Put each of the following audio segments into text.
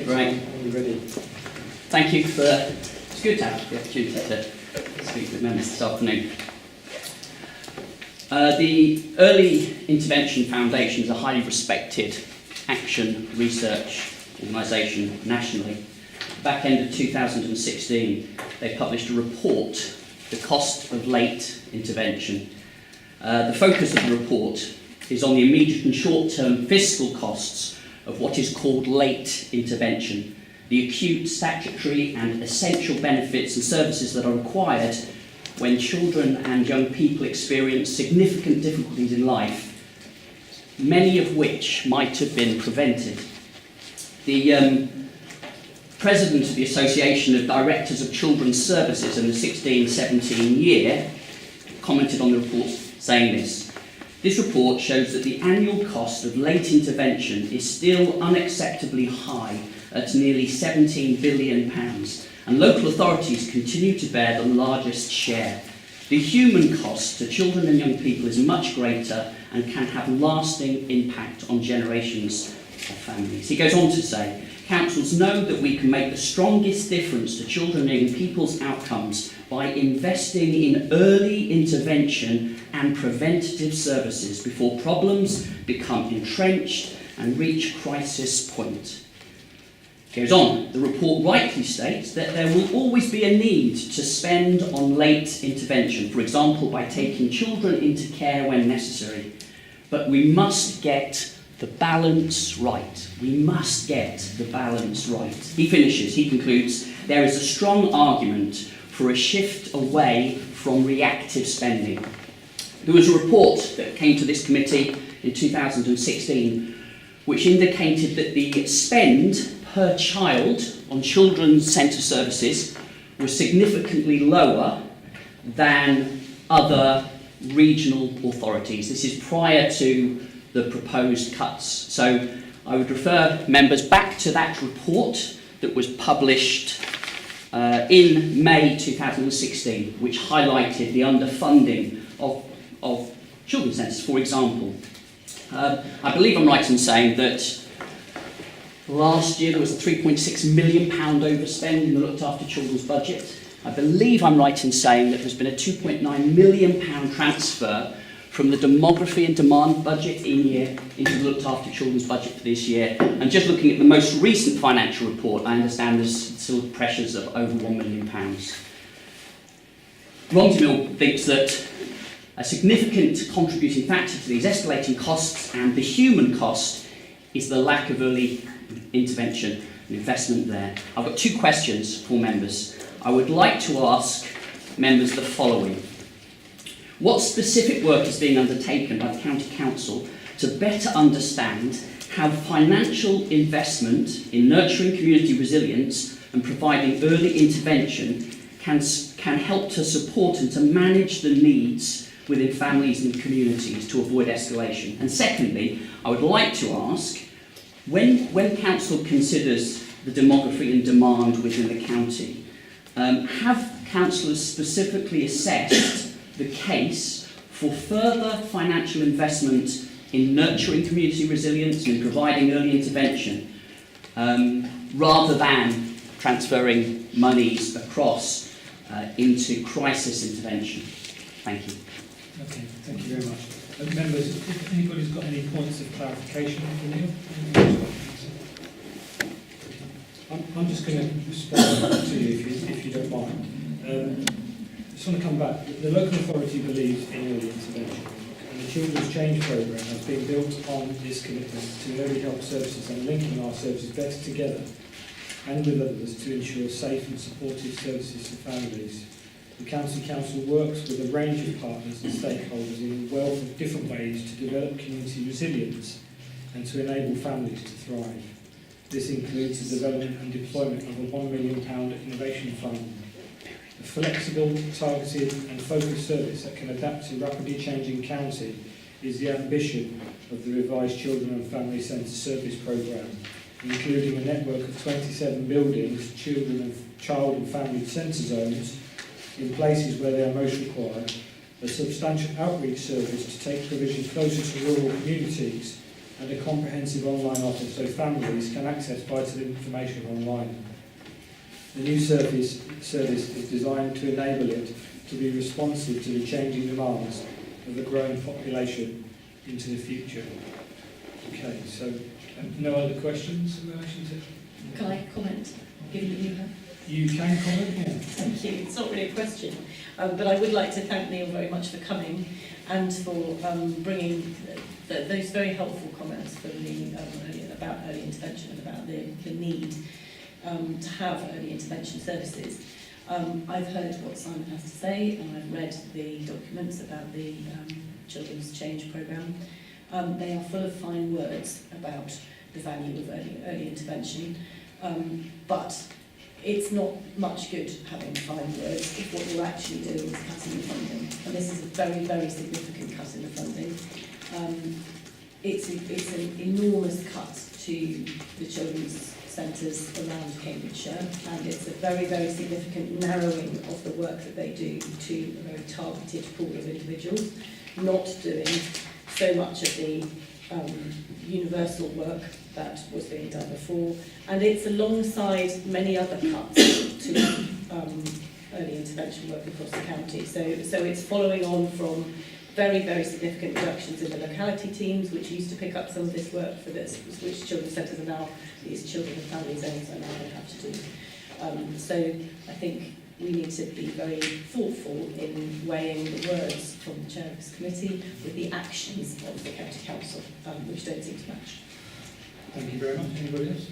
Great. Are you ready? Thank you for, it's good to have the opportunity to speak with members this afternoon. The Early Intervention Foundation is a highly respected action research organisation nationally. Back end of 2016, they published a report, The Cost of Late Intervention. The focus of the report is on the immediate and short-term fiscal costs of what is called late intervention, the acute, statutory and essential benefits and services that are required when children and young people experience significant difficulties in life, many of which might have been prevented. The president of the Association of Directors of Children's Services in the 16-17 year commented on the report saying this: "This report shows that the annual cost of late intervention is still unacceptably high at nearly £17 billion, and local authorities continue to bear the largest share. The human cost to children and young people is much greater and can have lasting impact on generations of families." He goes on to say, "Councils know that we can make the strongest difference to children and young people's outcomes by investing in early intervention and preventative services before problems become entrenched and reach crisis point." Goes on, the report rightly states that there will always be a need to spend on late intervention, for example by taking children into care when necessary. But we must get the balance right. We must get the balance right. He concludes, "There is a strong argument for a shift away from reactive spending." There was a report that came to this committee in 2016 which indicated that the spend per child on children's centre services was significantly lower than other regional authorities. This is prior to the proposed cuts. So I would refer members back to that report that was published in May 2016, which highlighted the underfunding of children's centres, for example. I believe I'm right in saying that last year there was a £3.6 million overspend in the looked after children's budget. I believe I'm right in saying that there's been a £2.9 million transfer from the demography and demand budget into the looked after children's budget for this year. And just looking at the most recent financial report, I understand there's still pressures of over £1 million. Romsey Mill thinks that a significant contributing factor to these escalating costs and the human cost is the lack of early intervention and investment there. I've got two questions for members. I would like to ask members the following. What specific work is being undertaken by the County Council to better understand how financial investment in nurturing community resilience and providing early intervention can help to support and to manage the needs within families and communities to avoid escalation? And secondly, I would like to ask, when Council considers the demography and demand within the county, have councillors specifically assessed the case for further financial investment in nurturing community resilience and in providing early intervention, rather than transferring monies across into crisis intervention? Thank you. Okay, thank you very much. Members, if anybody's got any points of clarification for you? I'm just going to respond to you if you don't mind. I just want to come back. The local authority believes in early intervention, and the Children's Change Programme has been built on this commitment to early help services and linking our services better together and with others to ensure safe and supportive services to families. The County Council works with a range of partners and stakeholders in a wealth of different ways to develop community resilience and to enable families to thrive. This includes the development and deployment of a £1 million innovation fund, a flexible, targeted and focused service that can adapt to rapidly changing county is the ambition of the revised Children and Family Centre Service Programme, including a network of 27 buildings, child and family centre zones, in places where they are most required, a substantial outreach service to take provision closer to rural communities, and a comprehensive online offer so families can access vital information online. The new service is designed to enable it to be responsive to the changing demands of the growing population into the future. Okay, so no other questions in relation to... Can I comment, given that you have? You can comment, yeah. Thank you. It's not really a question, but I would like to thank Neil very much for coming and for bringing those very helpful comments from the about early intervention and about the need to have early intervention services. I've heard what Simon has to say, and I've read the documents about the Children's Change Programme. They are full of fine words about the value of early intervention, but it's not much good having fine words if what you're actually doing is cutting the funding. And this is a very, very significant cut in the funding. It's an enormous cut to the children's centres around Cambridgeshire, and it's a very, very significant narrowing of the work that they do to a very targeted pool of individuals, not doing so much of the universal work that was being done before, and it's alongside many other cuts to early intervention work across the county. So it's following on from very, very significant reductions in the locality teams, which used to pick up some of this work for this, which children's centres are now, these children and family zones are now going to have to do. So I think we need to be very thoughtful in weighing the words from the chair of this committee with the actions of the county council, which don't seem to match. Thank you very much. Anybody else?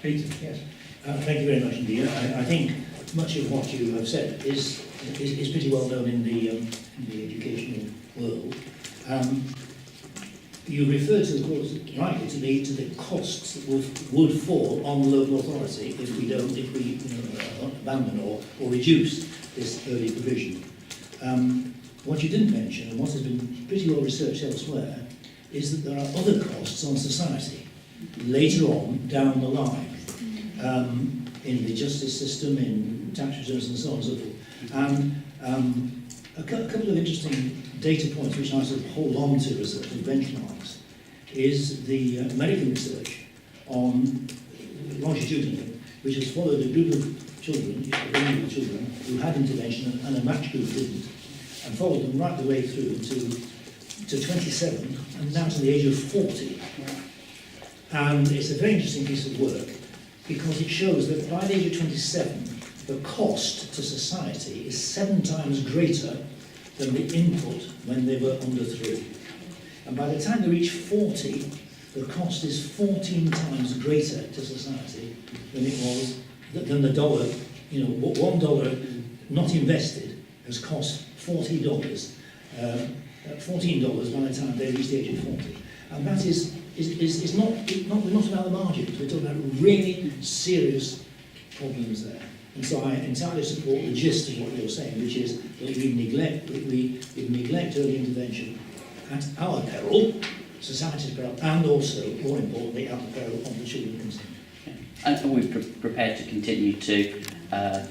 Peter, yes. Thank you very much indeed. I think much of what you have said is pretty well known in the educational world. You refer to, of course, rightly to the costs that would fall on the local authority if we abandon or reduce this early provision. What you didn't mention, and what has been pretty well researched elsewhere, is that there are other costs on society later on down the line, in the justice system, in tax returns and so on and so forth. And a couple of interesting data points which I sort of hold on to as benchmarks is the American research on longitudinally, which has followed a group of children, vulnerable children, who had intervention and a match group didn't, and followed them right the way through to 27 and now to the age of 40. And it's a very interesting piece of work because it shows that by the age of 27, the cost to society is 7 times greater than the input when they were under 3. And by the time they reach 40, the cost is 14 times greater to society than it was, than the dollar. You know, $1 not invested has cost $14 by the time they reach the age of 40. And that is not, we're not about the margins, we're talking about really serious problems there. And so I entirely support the gist of what you're saying, which is that we neglect early intervention at our peril, society's peril, and also, more importantly, at the peril of the children concerned. And we're prepared to continue to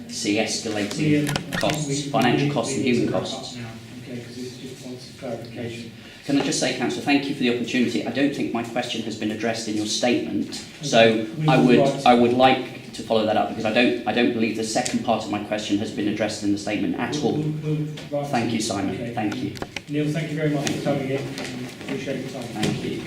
see escalating costs, financial costs and human costs. Okay, because this just wants clarification. Can I just say, Councillor, thank you for the opportunity. I don't think my question has been addressed in your statement, so I would like to follow that up because I don't believe the second part of my question has been addressed in the statement at all. Thank you, Simon. Okay. Thank you. Neil, thank you very much for coming in. Appreciate your time. Thank you.